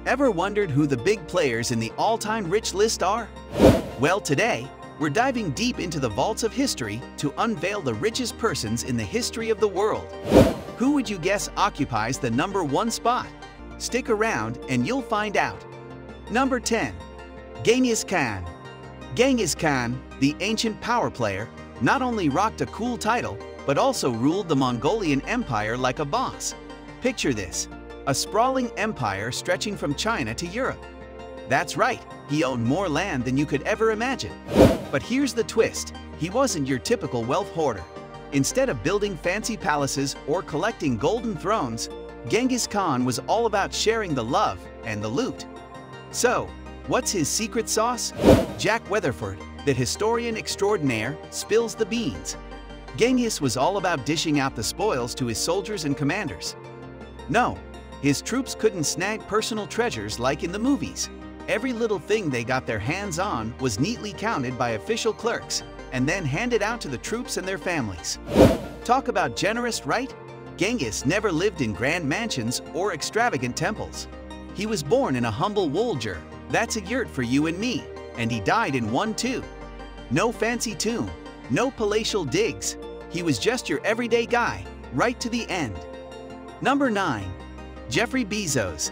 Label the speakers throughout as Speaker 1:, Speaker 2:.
Speaker 1: Ever wondered who the big players in the all-time rich list are? Well, today, we're diving deep into the vaults of history to unveil the richest persons in the history of the world. Who would you guess occupies the #1 spot? Stick around and you'll find out. Number 10. Genghis Khan. Genghis Khan, the ancient power player, not only rocked a cool title, but also ruled the Mongolian Empire like a boss. Picture this, a sprawling empire stretching from China to Europe. That's right, he owned more land than you could ever imagine. But here's the twist, he wasn't your typical wealth hoarder. Instead of building fancy palaces or collecting golden thrones, Genghis Khan was all about sharing the love and the loot. So, what's his secret sauce? Jack Weatherford, the historian extraordinaire, spills the beans. Genghis was all about dishing out the spoils to his soldiers and commanders. No, his troops couldn't snag personal treasures like in the movies. Every little thing they got their hands on was neatly counted by official clerks and then handed out to the troops and their families. Talk about generous, right? Genghis never lived in grand mansions or extravagant temples. He was born in a humble woljer, that's a yurt for you and me, and he died in one too. No fancy tomb, no palatial digs, he was just your everyday guy, right to the end. Number 9. Jeffrey Bezos,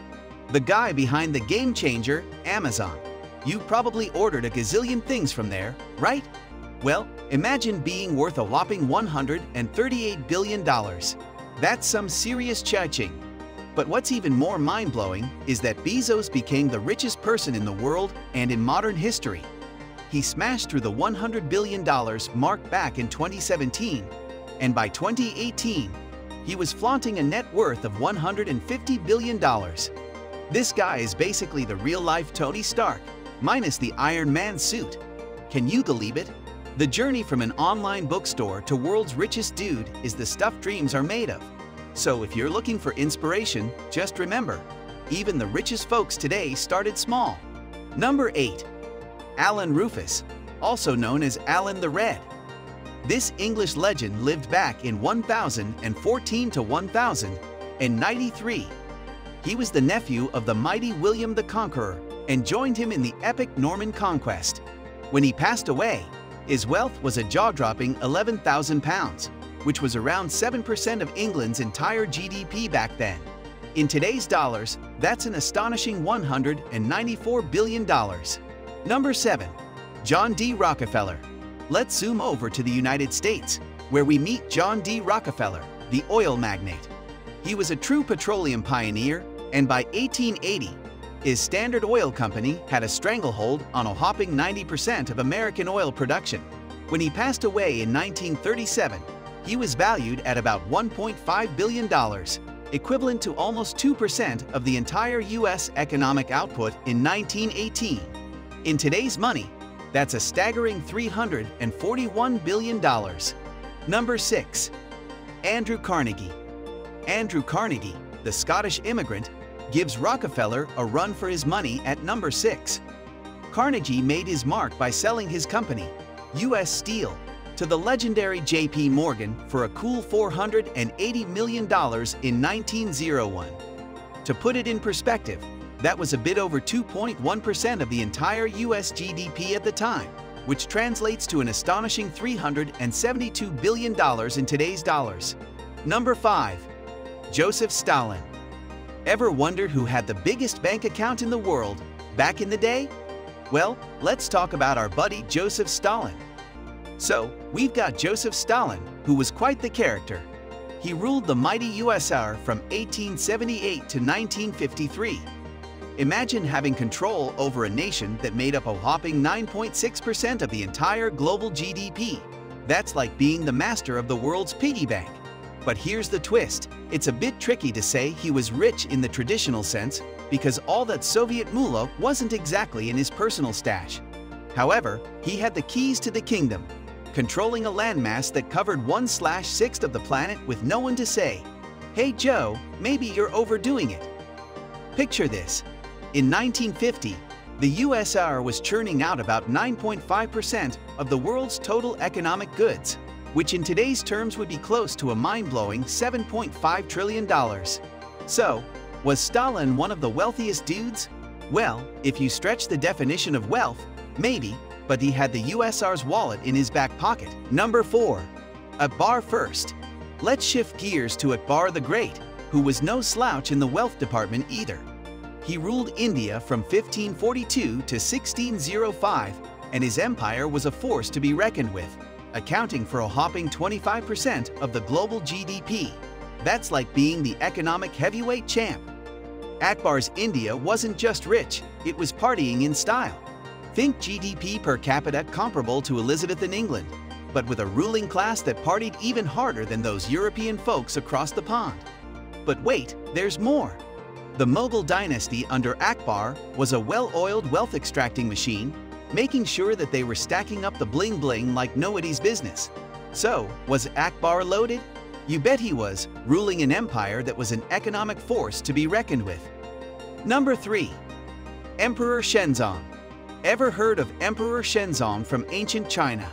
Speaker 1: the guy behind the game changer, Amazon. You probably ordered a gazillion things from there, right? Well, imagine being worth a whopping $138 billion. That's some serious cha-ching. But what's even more mind-blowing is that Bezos became the richest person in the world and in modern history. He smashed through the $100 billion mark back in 2017, and by 2018, he was flaunting a net worth of $150 billion. This guy is basically the real-life Tony Stark, minus the Iron Man suit. Can you believe it? The journey from an online bookstore to world's richest dude is the stuff dreams are made of. So if you're looking for inspiration, just remember, even the richest folks today started small. Number 8. Alan Rufus, also known as Alan the Red. This English legend lived back in 1014 to 1093. He was the nephew of the mighty William the Conqueror and joined him in the epic Norman conquest. When he passed away, his wealth was a jaw-dropping £11,000, which was around 7% of England's entire GDP back then. In today's dollars, that's an astonishing $194 billion. Number 7. John D. Rockefeller. Let's zoom over to the United States, where we meet John D. Rockefeller, the oil magnate. He was a true petroleum pioneer, and by 1880, his Standard Oil Company had a stranglehold on a whopping 90% of American oil production. When he passed away in 1937, he was valued at about $1.5 billion, equivalent to almost 2% of the entire U.S. economic output in 1918. In today's money, that's a staggering $341 billion. Number 6. Andrew Carnegie. Andrew Carnegie, the Scottish immigrant, gives Rockefeller a run for his money at number 6. Carnegie made his mark by selling his company, U.S. Steel, to the legendary J.P. Morgan for a cool $480 million in 1901. To put it in perspective, that was a bit over 2.1% of the entire U.S. GDP at the time, which translates to an astonishing $372 billion in today's dollars. Number 5. Joseph Stalin. Ever wondered who had the biggest bank account in the world back in the day? Well, let's talk about our buddy Joseph Stalin. So, we've got Joseph Stalin, who was quite the character. He ruled the mighty USSR from 1878 to 1953. Imagine having control over a nation that made up a whopping 9.6% of the entire global GDP. That's like being the master of the world's piggy bank. But here's the twist. It's a bit tricky to say he was rich in the traditional sense because all that Soviet moolah wasn't exactly in his personal stash. However, he had the keys to the kingdom, controlling a landmass that covered 1/6 of the planet with no one to say, "Hey Joe, maybe you're overdoing it." Picture this. In 1950, the USSR was churning out about 9.5% of the world's total economic goods, which in today's terms would be close to a mind-blowing $7.5 trillion. So, Was Stalin one of the wealthiest dudes? Well, if you stretch the definition of wealth, maybe, but he had the USSR's wallet in his back pocket. Number 4. Akbar first. Let's shift gears to Akbar the Great, who was no slouch in the wealth department either. He ruled India from 1542 to 1605, and his empire was a force to be reckoned with, accounting for a whopping 25% of the global GDP. That's like being the economic heavyweight champ. Akbar's India wasn't just rich, it was partying in style. Think GDP per capita comparable to Elizabeth in England, but with a ruling class that partied even harder than those European folks across the pond. But wait, there's more. The Mughal dynasty under Akbar was a well-oiled wealth-extracting machine, making sure that they were stacking up the bling-bling like nobody's business. So, was Akbar loaded? You bet he was, ruling an empire that was an economic force to be reckoned with. Number 3. Emperor Shenzong. Ever heard of Emperor Shenzong from ancient China?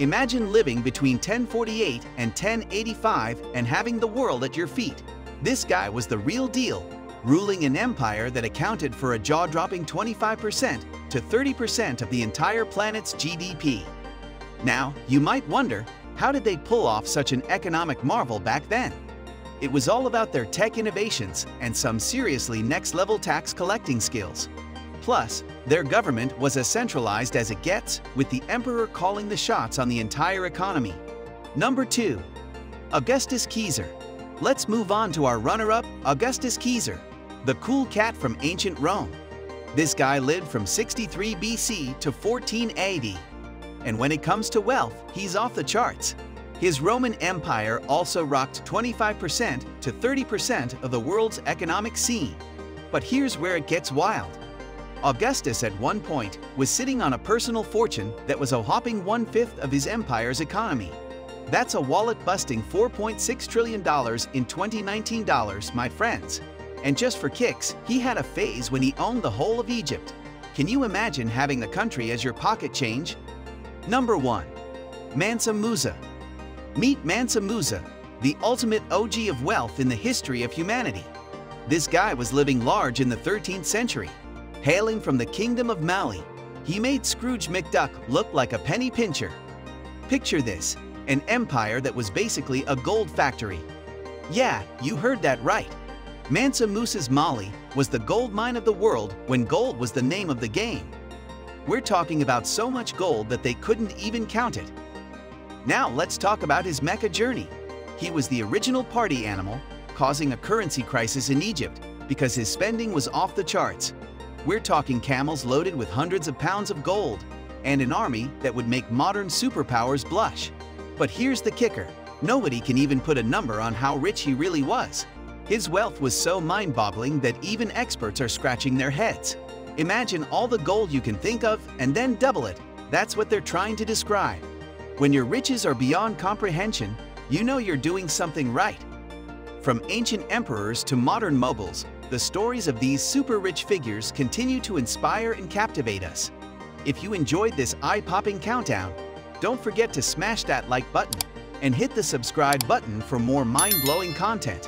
Speaker 1: Imagine living between 1048 and 1085 and having the world at your feet. This guy was the real deal, ruling an empire that accounted for a jaw-dropping 25% to 30% of the entire planet's GDP. Now, you might wonder, how did they pull off such an economic marvel back then? It was all about their tech innovations and some seriously next-level tax collecting skills. Plus, their government was as centralized as it gets, with the emperor calling the shots on the entire economy. Number 2. Augustus Caesar. Let's move on to our runner-up, Augustus Caesar, the cool cat from ancient Rome. This guy lived from 63 BC to 14 AD. And when it comes to wealth, he's off the charts. His Roman Empire also rocked 25% to 30% of the world's economic scene. But here's where it gets wild. Augustus at one point was sitting on a personal fortune that was a whopping 1/5 of his empire's economy. That's a wallet-busting $4.6 trillion in 2019 dollars, my friends. And just for kicks, he had a phase when he owned the whole of Egypt. Can you imagine having the country as your pocket change? Number 1. Mansa Musa. Meet Mansa Musa, the ultimate OG of wealth in the history of humanity. This guy was living large in the 13th century. Hailing from the Kingdom of Mali, he made Scrooge McDuck look like a penny pincher. Picture this, an empire that was basically a gold factory. Yeah, you heard that right. Mansa Musa's Mali was the gold mine of the world when gold was the name of the game. We're talking about so much gold that they couldn't even count it. Now let's talk about his Mecca journey. He was the original party animal, causing a currency crisis in Egypt because his spending was off the charts. We're talking camels loaded with hundreds of pounds of gold and an army that would make modern superpowers blush. But here's the kicker. Nobody can even put a number on how rich he really was. His wealth was so mind-boggling that even experts are scratching their heads. Imagine all the gold you can think of and then double it. That's what they're trying to describe. When your riches are beyond comprehension, you know you're doing something right. From ancient emperors to modern moguls, the stories of these super-rich figures continue to inspire and captivate us. If you enjoyed this eye-popping countdown, don't forget to smash that like button and hit the subscribe button for more mind-blowing content.